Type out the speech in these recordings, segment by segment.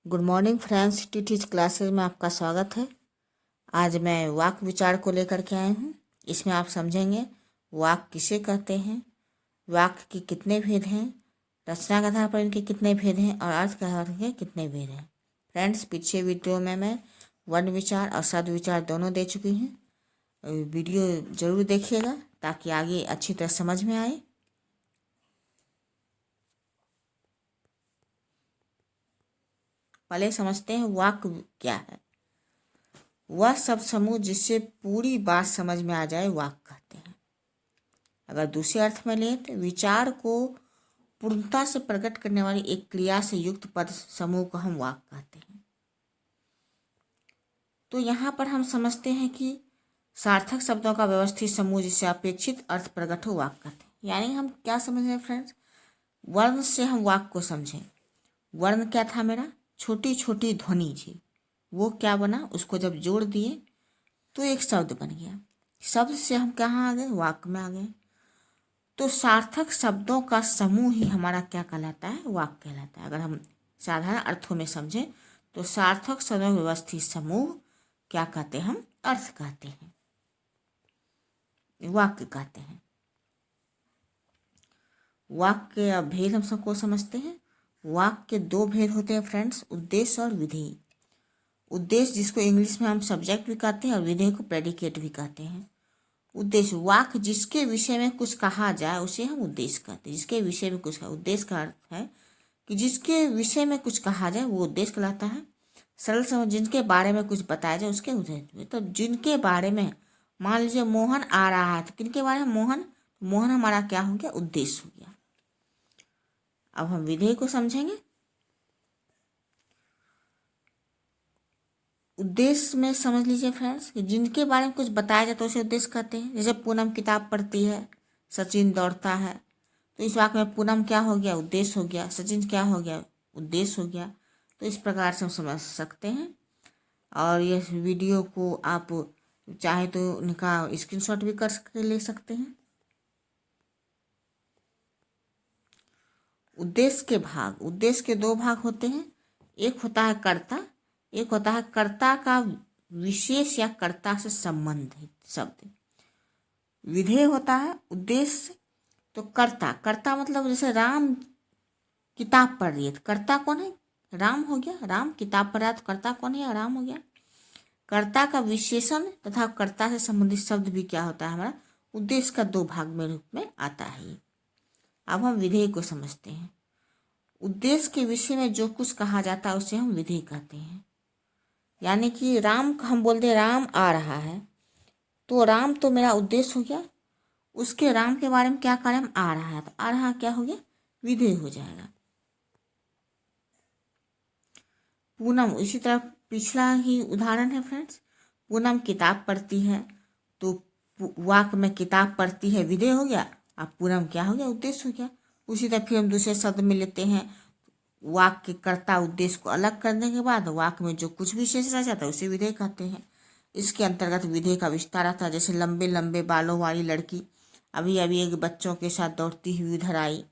Good morning friends, टीटीज classes में आपका स्वागत है। आज मैं वाक विचार को लेकर के आई हूँ। इसमें आप समझेंगे वाक किसे कहते हैं, वाक के कितने भेद हैं, रचना के आधार पर इनके कितने भेद हैं और अर्थ के आधार पर इनके कितने भेद हैं। फ्रेंड्स, पीछे वीडियो में मैं वर्ण विचार और शब्द विचार दोनों दे चुकी हूँ। वीडियो ज़रूर देखिएगा ताकि आगे अच्छी तरह समझ में आए। पहले समझते हैं वाक क्या है। वह सब समूह जिससे पूरी बात समझ में आ जाए वाक कहते हैं। अगर दूसरे अर्थ में लें तो विचार को पूर्णता से प्रकट करने वाली एक क्रिया से युक्त पद समूह को हम वाक कहते हैं। तो यहाँ पर हम समझते हैं कि सार्थक शब्दों का व्यवस्थित समूह जिससे अपेक्षित अर्थ प्रकट हो वाक कहते हैं। यानी हम क्या समझ रहे हैं फ्रेंड्स, वर्ण से हम वाक को समझें। वर्ण क्या था मेरा, छोटी छोटी ध्वनि थी, वो क्या बना, उसको जब जोड़ दिए तो एक शब्द बन गया। शब्द से हम कहाँ आ गए, वाक में आ गए। तो सार्थक शब्दों का समूह ही हमारा क्या कहलाता है, वाक कहलाता है। अगर हम साधारण अर्थों में समझें तो सार्थक शब्दों का व्यवस्थित समूह क्या कहते हैं, हम अर्थ कहते हैं, वाक्य कहते हैं। वाक्य के भेद हम सबको समझते हैं। वाक्य के दो भेद होते हैं फ्रेंड्स, उद्देश्य और विधेय। उद्देश्य जिसको इंग्लिश में हम सब्जेक्ट भी कहते हैं और विधेय को प्रेडिकेट भी कहते हैं। उद्देश्य वाक्य जिसके विषय में कुछ कहा जाए उसे हम उद्देश्य कहते हैं। जिसके विषय में कुछ, उद्देश्य का अर्थ है कि जिसके विषय में कुछ कहा जाए वो उद्देश्य कहलाता है। सरल समझ, जिनके बारे में कुछ बताया जाए उसके उद्देश्य। तो जिनके बारे में, मान लीजिए मोहन आ रहा है, तो किनके बारे में, मोहन। मोहन हमारा क्या हो गया, उद्देश्य हो गया। अब हम विधेय को समझेंगे। उद्देश्य में समझ लीजिए फ्रेंड्स कि जिनके बारे में कुछ बताया जाता है उसे उद्देश्य कहते हैं। जैसे पूनम किताब पढ़ती है, सचिन दौड़ता है, तो इस वाक्य में पूनम क्या हो गया, उद्देश्य हो गया। सचिन क्या हो गया, उद्देश्य हो गया। तो इस प्रकार से हम समझ सकते हैं। और ये वीडियो को आप चाहे तो उनका स्क्रीनशॉट भी कर ले सकते हैं। उद्देश्य के भाग, उद्देश्य के दो भाग होते हैं। एक होता है कर्ता, एक होता है कर्ता का विशेष या कर्ता से संबंधित शब्द। विधेय होता है उद्देश्य। तो कर्ता, कर्ता मतलब जैसे राम किताब पढ़ रही है तो कर्ता कौन है, राम हो गया। राम किताब पढ़ रहा है तो कर्ता कौन है, राम हो गया। कर्ता का विशेषण तथा कर्ता से संबंधित शब्द भी क्या होता है, हमारा उद्देश्य का दो भाग में रूप में आता है। अब हम विधेय को समझते हैं। उद्देश्य के विषय में जो कुछ कहा जाता है उसे हम विधेय कहते हैं। यानी कि राम, हम बोलते हैं राम आ रहा है, तो राम तो मेरा उद्देश्य हो गया। उसके राम के बारे में क्या करें, आ रहा है, तो आ रहा क्या हो गया, विधेय हो जाएगा। पूनम, इसी तरह पिछला ही उदाहरण है फ्रेंड्स। पूनम किताब पढ़ती है, तो वाक में किताब पढ़ती है विधेय हो गया। अब पूनम क्या हो गया, उद्देश्य हो गया। उसी तरह फिर हम दूसरे शब्द में लेते हैं। वाक के कर्ता उद्देश्य को अलग करने के बाद वाक में जो कुछ भी शेष रह जाता है उसे विधेय कहते हैं। इसके अंतर्गत विधेय का विस्तार आता है। जैसे लंबे लंबे बालों वाली लड़की अभी अभी एक बच्चों के साथ दौड़ती हुई उधर आई,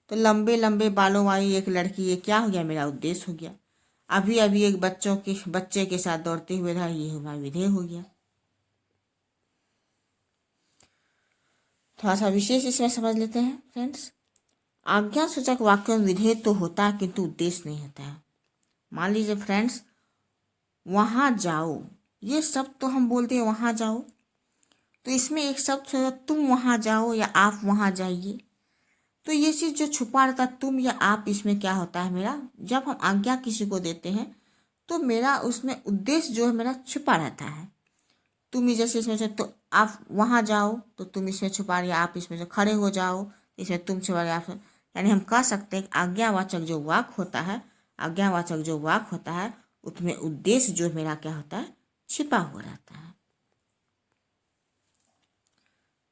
तो लंबे लंबे बालों वाली एक लड़की, ये क्या हो गया, मेरा उद्देश्य हो गया। अभी अभी एक बच्चे के साथ दौड़ते हुए इधर, ये हमारा विधेय हो गया। थोड़ा सा विशेष इसमें समझ लेते हैं फ्रेंड्स। आज्ञा सूचक वाक्यों में विधेय तो होता है किंतु उद्देश्य नहीं होता है। मान लीजिए फ्रेंड्स, वहाँ जाओ, ये सब तो हम बोलते हैं वहाँ जाओ, तो इसमें एक शब्द होता तुम वहाँ जाओ या आप वहाँ जाइए। तो ये चीज़ जो छुपा रहता है तुम या आप, इसमें क्या होता है मेरा, जब हम आज्ञा किसी को देते हैं तो मेरा उसमें उद्देश्य जो है मेरा छुपा रहता है। तुम ही जैसे इसमें से तो आप वहाँ जाओ तो तुम इसमें छुपा रही, आप इसमें से खड़े हो जाओ इसमें तुम छुपा रही, आप। यानी हम कह सकते हैं आज्ञावाचक जो वाक होता है, आज्ञावाचक जो वाक होता है उसमें उद्देश्य जो मेरा क्या होता है, छिपा हुआ रहता है।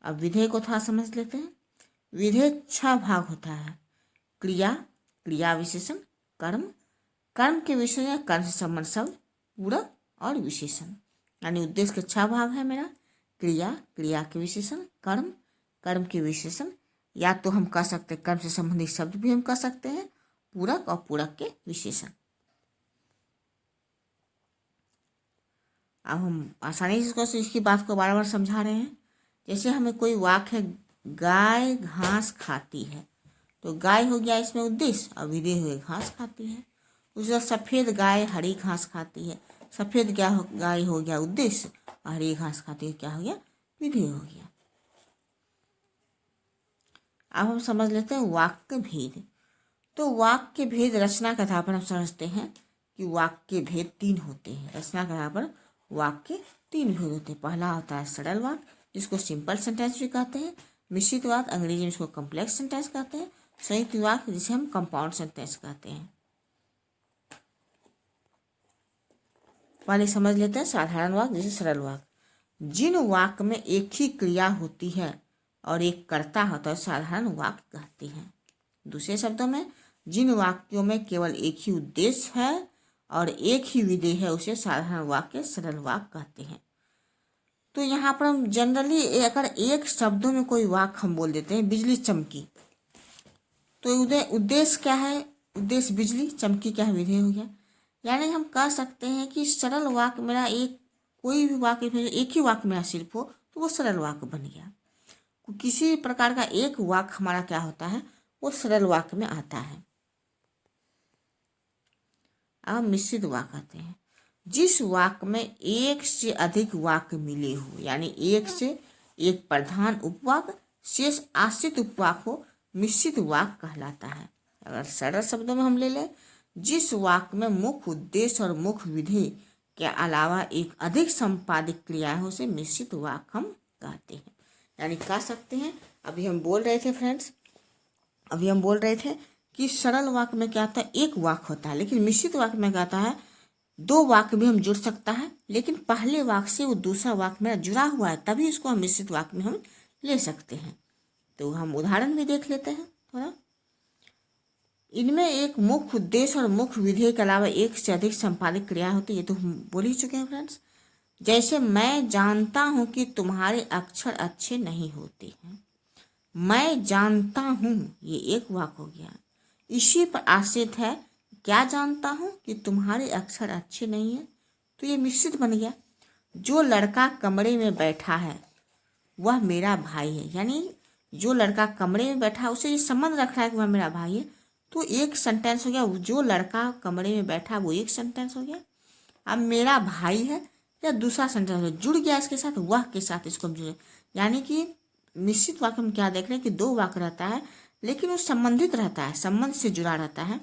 अब विधेय को थोड़ा समझ लेते हैं। विधेय 6 भाग होता है। क्रिया, क्रिया विशेषण, कर्म, कर्म के विषय या कर्म से संबंध शब्द, पूरक और विशेषण। यानी उद्देश्य के 6 भाग है मेरा। क्रिया, क्रिया के विशेषण, कर्म, कर्म के विशेषण, या तो हम कह सकते हैं कर्म से संबंधित शब्द भी हम कह सकते हैं, पूरक और पूरक के विशेषण। अब हम आसानी से इसकी बात को बार बार समझा रहे हैं। जैसे हमें कोई वाक्य है, गाय घास खाती है, तो गाय हो गया इसमें उद्देश्य और विधेय हुए घास खाती है। उसका सफ़ेद गाय हरी घास खाती है, सफ़ेद गाय हो गया उद्देश्य और हरी घास खाती है, क्या हो गया, विधेय हो गया। अब हम समझ लेते हैं वाक्य भेद। तो वाक्य भेद रचना के आधार पर हम समझते हैं कि वाक्य भेद 3 होते हैं। रचना के आधार पर वाक्य 3 भेद होते हैं। पहला होता है सरल वाक्य, जिसको सिंपल सेंटेंस भी कहते हैं। मिश्रित वाक्य, अंग्रेजी में इसको कॉम्प्लेक्स सेंटेंस कहते हैं। संयुक्त वाक्य, जिसे हम कंपाउंड सेंटेंस कहते हैं। पहले समझ लेते हैं साधारण वाक्य जैसे सरल वाक्य। जिन वाक्य में एक ही क्रिया होती है और एक कर्ता होता है, साधारण वाक्य कहते हैं। दूसरे शब्दों में, जिन वाक्यों में केवल एक ही उद्देश्य है और एक ही विधेय है, उसे साधारण वाक्य, सरल वाक्य कहते हैं। तो यहाँ पर हम जनरली अगर एक शब्दों में कोई वाक्य हम बोल देते हैं, बिजली चमकी, तो उद्देश्य क्या है, उद्देश्य बिजली, चमकी क्या है, विधेय हो गया। यानी हम कह सकते हैं कि सरल वाक्य मेरा एक, कोई भी वाक्य एक ही वाक्य मेरा सिर्फ हो तो वो सरल वाक्य बन गया। किसी प्रकार का एक वाक्य हमारा क्या होता है, वो सरल वाक्य में आता है। अब मिश्रित वाक्य आते हैं। जिस वाक्य में एक से अधिक वाक्य मिले हो, यानी एक से एक प्रधान उपवाक्य, शेष आश्रित उपवाक्य हो, मिश्रित वाक्य कहलाता है। अगर सरल शब्दों में हम ले लें, जिस वाक्य में मुख्य उद्देश्य और मुख्य विधेय के अलावा एक अधिक संपादित क्रिया है, उसे मिश्रित वाक्य हम कहते हैं। यानी कह सकते हैं, अभी हम बोल रहे थे फ्रेंड्स, अभी हम बोल रहे थे कि सरल वाक्य में क्या होता है, एक वाक्य होता है, लेकिन मिश्रित वाक्य में क्या होता है, 2 वाक्य भी हम जुड़ सकता है, लेकिन पहले वाक्य से वो दूसरा वाक्य मेरा जुड़ा हुआ है, तभी उसको हम मिश्रित वाक्य में हम ले सकते हैं। तो हम उदाहरण भी देख लेते हैं थोड़ा। इनमें एक मुख्य उद्देश्य और मुख्य विधेय के अलावा एक से अधिक संपादित क्रिया होती है, ये तो हम बोल ही चुके हैं फ्रेंड्स। जैसे मैं जानता हूं कि तुम्हारे अक्षर अच्छे नहीं होते हैं, मैं जानता हूं, ये एक वाक्य हो गया। इसी पर आश्रित है, क्या जानता हूं कि तुम्हारे अक्षर अच्छे नहीं है, तो ये मिश्रित बन गया। जो लड़का कमरे में बैठा है वह मेरा भाई है, यानी जो लड़का कमरे में बैठा है उसे ये संबंध रख रहा है कि वह मेरा भाई है, तो एक सेंटेंस हो गया। जो लड़का कमरे में बैठा वो एक सेंटेंस हो गया। अब मेरा भाई है या दूसरा सेंटेंस जुड़ गया इसके साथ, वह के साथ इसको हम जुड़े, यानी कि मिश्रित वाक्य में क्या देख रहे हैं कि 2 वाक्य रहता है, लेकिन वो संबंधित रहता है, संबंध से जुड़ा रहता है।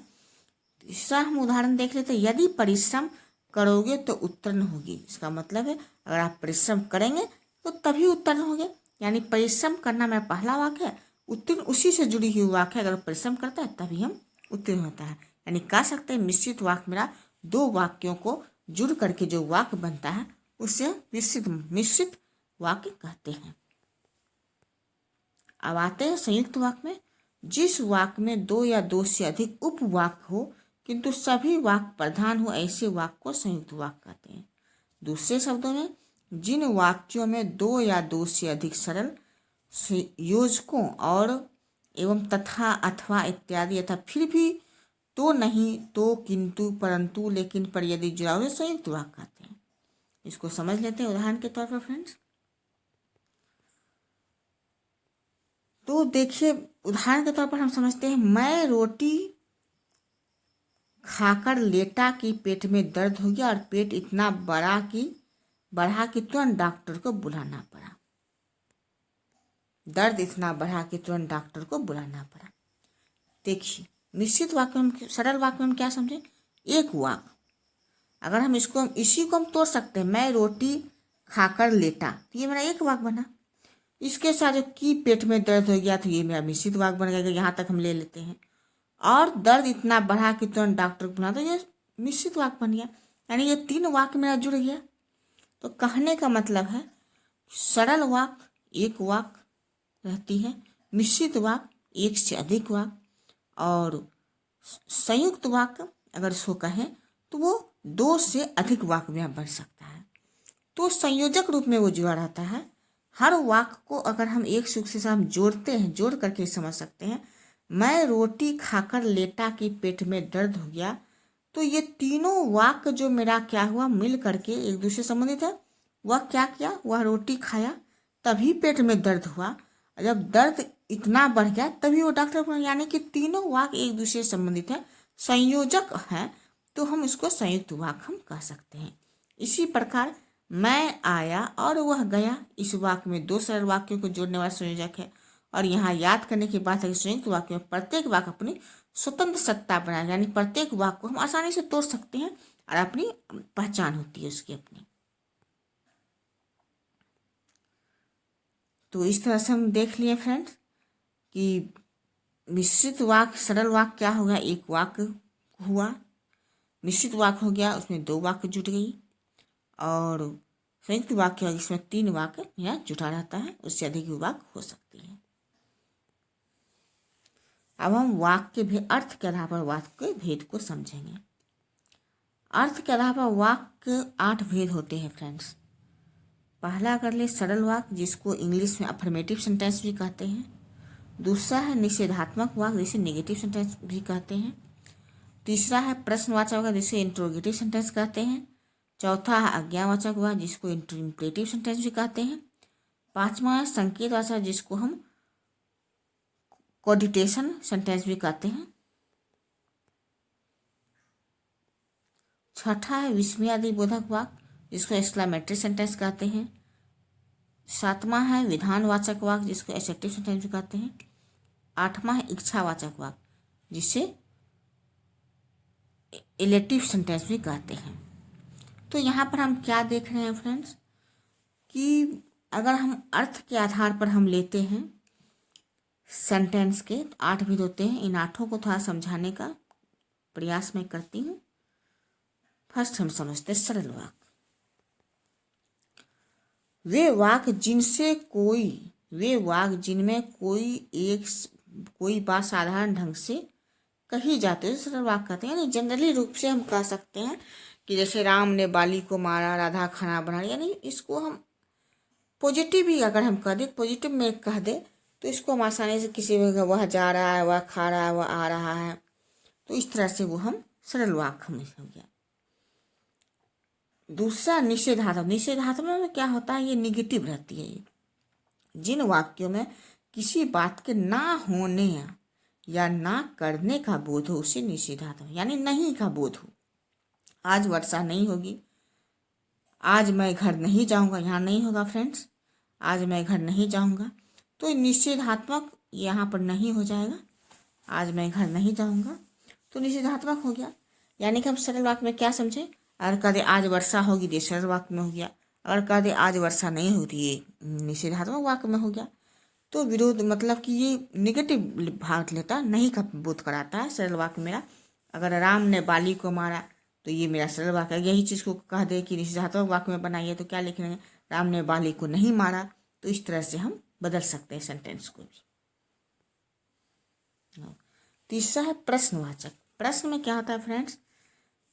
तीसरा हम उदाहरण देख लेते हैं, यदि परिश्रम करोगे तो उत्तीर्ण होगी। इसका मतलब है अगर आप परिश्रम करेंगे तो तभी उत्तीर्ण होगे, यानी परिश्रम करना मेरा पहला वाक्य है, उत्तीर्ण उसी से जुड़ी हुई वाक्य है, अगर परिश्रम करता है तभी हम उत्तीर्ण होता है। यानी कह सकते हैं मिश्रित वाक्य मेरा 2 वाक्यों को जुड़ करके जो वाक्य बनता है उसे मिश्रित वाक्य कहते हैं। अब आते हैं संयुक्त वाक्य में। जिस वाक्य में 2 या 2 से अधिक उपवाक्य हो किंतु सभी वाक्य प्रधान हो, ऐसे वाक्य को संयुक्त वाक्य कहते हैं। दूसरे शब्दों में, जिन वाक्यों में 2 या 2 से अधिक सरल योजकों और एवं तथा, अथवा इत्यादि, अथवा फिर भी, तो नहीं, तो, किंतु, परंतु, लेकिन, पर, यदि जुड़ा हुए, संयुक्त वाक्य कहते हैं। इसको समझ लेते हैं उदाहरण के तौर पर फ्रेंड्स। तो देखिए, उदाहरण के तौर पर हम समझते हैं, मैं रोटी खाकर लेटा कि पेट में दर्द हो गया और पेट इतना बढ़ा कि तुरंत डॉक्टर को बुलाना पड़ा। दर्द इतना बढ़ा कि तुरंत डॉक्टर को बुलाना पड़ा। देखिए, मिश्रित वाक्य में, सरल वाक्य में क्या समझे, एक वाक्य, अगर हम इसको, इसी को हम तोड़ सकते हैं, मैं रोटी खाकर लेटा, तो ये मेरा एक वाक्य बना। इसके साथ जो कि पेट में दर्द हो गया, तो ये मेरा मिश्रित वाक्य बन गया, यहाँ तक हम ले लेते हैं। और दर्द इतना बढ़ा कि तुरंत डॉक्टर को बुलाना, तो ये मिश्रित वाक्य बन गया, यानी ये 3 वाक्य मेरा जुड़ गया। तो कहने का मतलब है, सरल वाक्य एक वाक्य रहती है, मिश्रित वाक्य एक से अधिक वाक्य, और संयुक्त वाक्य अगर इसको कहें तो वो 2 से अधिक वाक्य में बन सकता है। तो संयोजक रूप में वो जुड़ा रहता है। हर वाक्य को अगर हम एक से दूसरे से हम जोड़ते हैं, जोड़ करके समझ सकते हैं। मैं रोटी खाकर लेटा कि पेट में दर्द हो गया, तो ये तीनों वाक्य जो मेरा क्या हुआ, मिल करके एक दूसरे से संबंधित है। वह क्या किया, वह रोटी खाया, तभी पेट में दर्द हुआ। जब दर्द इतना बढ़ गया तभी वो डॉक्टर को, यानी कि तीनों वाक्य एक दूसरे से संबंधित है, संयोजक है, तो हम इसको संयुक्त वाक्य हम कह सकते हैं। इसी प्रकार मैं आया और वह गया, इस वाक्य में दो सरल वाक्यों को जोड़ने वाला संयोजक है। और यहाँ याद करने की बात है कि संयुक्त वाक्य में प्रत्येक वाक्य अपनी स्वतंत्र सत्ता बनाए, यानी प्रत्येक वाक्य को हम आसानी से तोड़ सकते हैं और अपनी पहचान होती है उसकी अपनी। तो इस तरह से हम देख लिए फ्रेंड्स कि मिश्रित वाक्य, सरल वाक्य क्या होगा, एक वाक्य हुआ, मिश्रित वाक्य हो गया उसमें दो वाक्य जुट गई, और संयुक्त वाक्य है इसमें तीन वाक्य यहाँ जुटा रहता है, उससे अधिक भी वाक्य हो सकती है। अब हम वाक्य के अर्थ के आधार पर वाक्य के भेद को समझेंगे। अर्थ के आधार पर वाक्य 8 भेद होते हैं फ्रेंड्स। पहला कर ले सरल वाक्य, जिसको इंग्लिश में अफर्मेटिव सेंटेंस भी कहते हैं। दूसरा है निषेधात्मक वाक्य, जिसे नेगेटिव सेंटेंस भी कहते हैं। तीसरा है प्रश्नवाचक वाक्य, जिसे इंट्रोगेटिव सेंटेंस कहते हैं। चौथा है आज्ञावाचक वाक्य, जिसको इंपरेटिव सेंटेंस भी कहते हैं। पांचवा है संकेतवाचक, जिसको हम कोडिटेशन सेंटेंस भी कहते हैं। छठा है विस्मयादि बोधक वाक्य, जिसको एक्सक्लेमेटरी सेंटेंस कहते हैं। सातवां है विधानवाचक वाक्य, जिसको एसेप्टिव सेंटेंस भी कहते हैं। आठवां है इच्छावाचक वाक्य, जिसे इलेक्टिव सेंटेंस भी कहते हैं। तो यहाँ पर हम क्या देख रहे हैं फ्रेंड्स कि अगर हम अर्थ के आधार पर हम लेते हैं सेंटेंस के, तो 8 भेद होते हैं। इन 8 को थोड़ा समझाने का प्रयास मैं करती हूँ। फर्स्ट हम समझते हैं सरल वाक्य। वे वाक्य जिनमें कोई बात साधारण ढंग से कही जाती है, सरल वाक्य कहते हैं। यानी जनरली रूप से हम कह सकते हैं कि जैसे राम ने बाली को मारा, राधा खाना बना, यानी इसको हम पॉजिटिव भी अगर हम कह दे, पॉजिटिव में कह दे, तो इसको हम आसानी से किसी भी, वह जा रहा है, वह खा रहा है, वह आ रहा है, तो इस तरह से वो हम सरल वाक्य में हो गया। दूसरा निषेधात्मक में क्या होता है, ये निगेटिव रहती है। ये जिन वाक्यों में किसी बात के ना होने या ना करने का बोध हो, उसे निषेधात्मक, यानी नहीं का बोध हो। आज वर्षा नहीं होगी, आज मैं घर नहीं जाऊंगा, यहाँ नहीं होगा फ्रेंड्स, आज मैं घर नहीं जाऊंगा, तो निषेधात्मक यहाँ पर नहीं हो जाएगा, आज मैं घर नहीं जाऊंगा, तो निषेधात्मक हो गया। यानी कि हम सरल वाक्य में क्या समझे, अगर कह दे आज वर्षा होगी, ये सरल वाक्य में हो गया। अगर कह दे आज वर्षा नहीं होती, ये निषेधात्मक वाक्य में हो गया। तो विरोध मतलब कि ये निगेटिव भाग लेता, नहीं का बोध कराता है सरल वाक्य मेरा। अगर राम ने बाली को मारा, तो ये मेरा सरल वाक्य है। यही चीज़ को कह दे कि निषेधात्मक वाक्य में बनाइए, तो क्या लिखेंगे, राम ने बाली को नहीं मारा। तो इस तरह से हम बदल सकते हैं सेंटेंस को भी। तीसरा है प्रश्नवाचक। प्रश्न में क्या होता है फ्रेंड्स,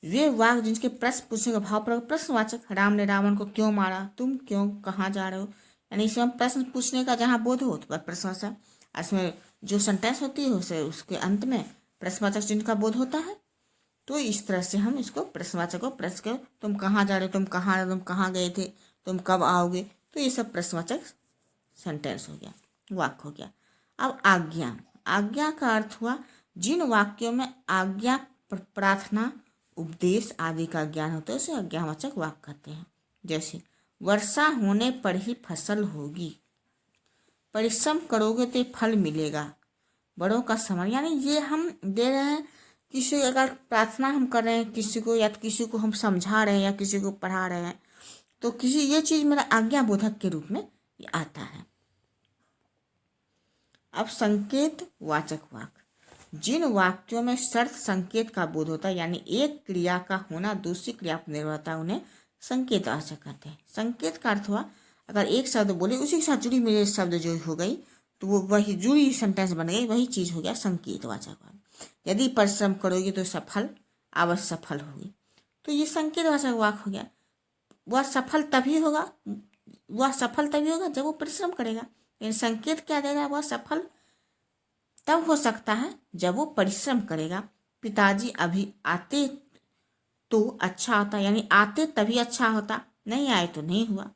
वे वाक्य जिनके प्रश्न पूछने का भाव पर प्रश्नवाचक। राम ने रावण को क्यों मारा, तुम क्यों, कहाँ जा रहे हो, यानी इसमें प्रश्न पूछने का जहाँ बोध हो तो प्रश्नवाचक। इसमें जो सेंटेंस होती है उसे उसके अंत में प्रश्नवाचक चिन्ह का बोध होता है। तो इस तरह से हम इसको प्रश्नवाचक को प्रश्न कर, तुम कहाँ जा रहे हो, तुम कहाँ गए थे, तुम कब आओगे, तो ये सब प्रश्नवाचक सेंटेंस हो गया, वाक्य हो गया। अब आज्ञा का अर्थ हुआ जिन वाक्यों में आज्ञा, प्रार्थना, उपदेश आदि का ज्ञान होता है, उसे आज्ञावाचक वाक्य कहते हैं। जैसे वर्षा होने पर ही फसल होगी, परिश्रम करोगे तो फल मिलेगा, बड़ों का सम्मान। यानी ये हम दे रहे हैं किसी, अगर प्रार्थना हम कर रहे हैं किसी को, या किसी को हम समझा रहे हैं या किसी को पढ़ा रहे हैं, तो किसी ये चीज मेरा आज्ञा बोधक के रूप में ये आता है। अब संकेत वाचक वाक्य, जिन वाक्यों में शर्त संकेत का बोध होता है, यानी एक क्रिया का होना दूसरी क्रिया पर निर्भर होता है, उन्हें संकेत वाचक कहते हैं। संकेत का अर्थ हुआ अगर एक शब्द बोले उसी के साथ जुड़ी मेरे शब्द जो हो गई, तो वो वही जुड़ी सेंटेंस बन गई, वही चीज हो गया संकेत वाचक वाक्य। यदि परिश्रम करोगे तो सफल अवश्य सफल होगी, तो ये संकेत वाचक वाक्य हो गया। वह सफल तभी होगा जब वो परिश्रम करेगा। लेकिन संकेत क्या देगा, वह सफल तब हो सकता है जब वो परिश्रम करेगा। पिताजी अभी आते तो अच्छा होता, यानी आते तभी अच्छा होता, नहीं आए तो नहीं हुआ।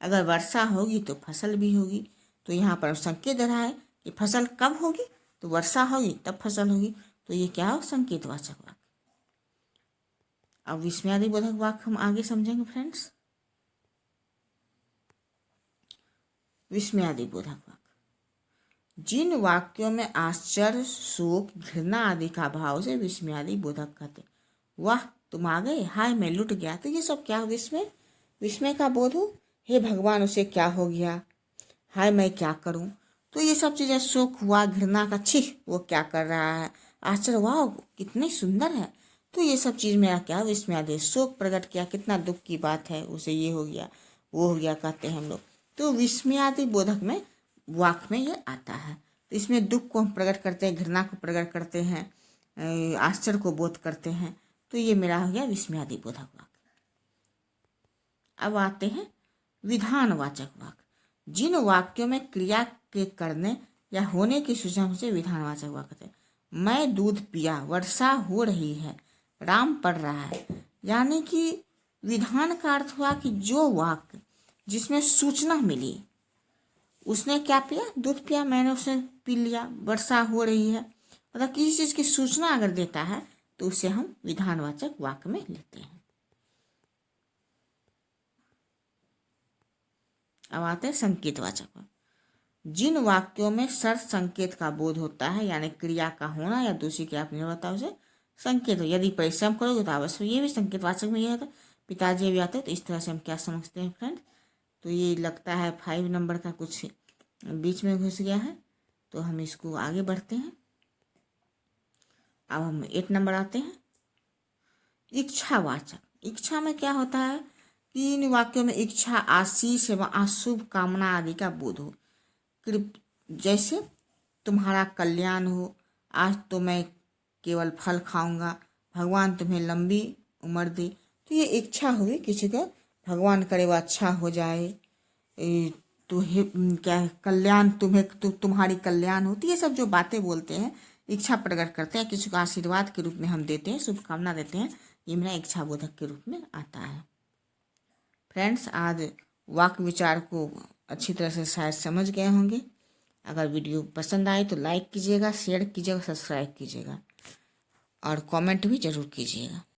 अगर वर्षा होगी तो फसल भी होगी। तो यहाँ पर संकेत दे रहा है कि फसल कब होगी, तो वर्षा होगी तब फसल होगी। तो ये क्या हो, संकेतवाचक वाक्य। अब विस्मयादि बोधक वाक्य हम आगे समझेंगे फ्रेंड्स। विस्मयादि बोधक वाक्य, जिन वाक्यों में आश्चर्य, शोक, घृणा आदि का भाव से विस्मयादि बोधक कहते। वाह तुम आ गए, हाय मैं लुट गया, तो ये सब क्या हो, विस्मय, विस्मय का बोध हो। हे भगवान उसे क्या हो गया, हाय मैं क्या करूं। तो ये सब चीजें, शोक हुआ, घृणा का छी वो क्या कर रहा है, आश्चर्य वाह कितनी सुंदर है। तो ये सब चीज मेरा क्या, विस्मयादि। शोक प्रकट किया, कितना दुख की बात है, उसे ये हो गया वो हो गया कहते हैं हम लोग। तो विस्मयादि बोधक में वाक्य में ये आता है। तो इसमें दुख को हम प्रकट करते हैं, घृणा को प्रकट करते हैं, आश्चर्य को बोध करते हैं। तो ये मेरा हो गया विस्मयादि बोधक वाक्य। अब आते हैं विधानवाचक वाक्य, जिन वाक्यों में क्रिया के करने या होने की सूचना से विधानवाचक वाक्य है। मैं दूध पिया, वर्षा हो रही है, राम पढ़ रहा है। यानी कि विधान का अर्थ हुआ कि जो वाक्य जिसमें सूचना मिली, उसने क्या पिया, दूध पिया, मैंने उसे पी लिया, वर्षा हो रही है, मतलब किसी चीज की सूचना अगर देता है तो उसे हम विधानवाचक वाक्य में लेते हैं। अब आते हैं संकेतवाचक वाक्य, जिन वाक्यों में शर्त संकेत का बोध होता है, यानी क्रिया का होना या दूसरी क्रिया अपनी निर्भरता उसे संकेत हो। यदि परिश्रम करोगे तो अवश्य, ये भी संकेतवाचक में ये होता है। पिताजी भी आते हैं। तो इस तरह से हम क्या समझते हैं फ्रेंड्स। तो ये लगता है 5 नंबर का कुछ बीच में घुस गया है, तो हम इसको आगे बढ़ते हैं। अब हम 8 नंबर आते हैं, इच्छावाचक। इच्छा में क्या होता है कि इन वाक्यों में इच्छा, आशीष एवं अशुभ कामना आदि का बोध हो। जैसे तुम्हारा कल्याण हो, आज तो मैं केवल फल खाऊंगा, भगवान तुम्हें लंबी उम्र दे। तो ये इच्छा हुई किसी का, भगवान करे वो अच्छा हो जाए, तो क्या कल्याण तुम्हें, तुम्हारी कल्याण होती, ये सब जो बातें बोलते हैं, इच्छा प्रकट करते हैं, किसी को आशीर्वाद के रूप में हम देते हैं, शुभकामना देते हैं, ये मेरा इच्छा बोधक के रूप में आता है। फ्रेंड्स आज वाक्य विचार को अच्छी तरह से शायद समझ गए होंगे। अगर वीडियो पसंद आए तो लाइक कीजिएगा, शेयर कीजिएगा, सब्सक्राइब कीजिएगा और कमेंट भी जरूर कीजिएगा।